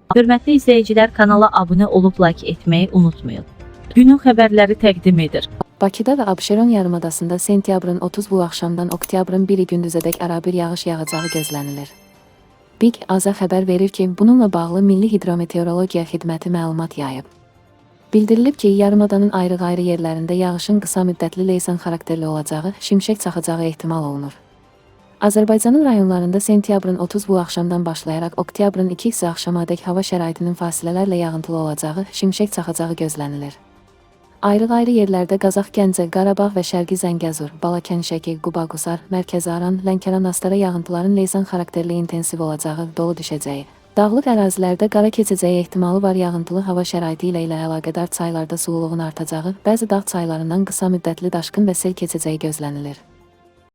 Hörmətli izləyicilər, kanala abunə olub like etməyi unutmayın. Günün xəbərləri təqdim edir. Bakıda və Abşeron yarımadasında sentyabrın 30 bu axşamdan oktyabrın 1-i gündüzədək arabir yağış yağacağı gözlənilir. BİQ AZA xəbər verir ki, bununla bağlı Milli Hidrometeorologiya Xidməti məlumat yayıb. Bildirilib ki, yarımadanın ayrı-ayrı yerlərində yağışın qısa müddətli leysan xarakterli olacağı, şimşək çaxacağı ehtimal olunur. Azərbaycanın rayonlarında sentyabrın 30 bu axşamdan başlayaraq oktyabrın 2-si axşamadək hava şəraitinin fasilələrlə yağıntılı olacağı, şimşək çaxacağı gözlənilir. Ayrı-ayrı yerlərdə Qazax, Gəncə, Qarabağ və Şərqi Zəngəzur, Balakən, Şəki, Quba-Qusar, Mərkəzi Aran, Lənkəran-Astara yağıntıların leysan xarakterli intensiv olacağı, dolu düşəcəyi. Dağlıq ərazilərdə qara keçəcəyi ehtimalı var. Yağıntılı hava şəraiti ilə əlaqədar çaylarda sululuğun artacağı, bəzi dağ çaylarından qısa müddətli daşqın və sel keçəcəyi gözlənilir.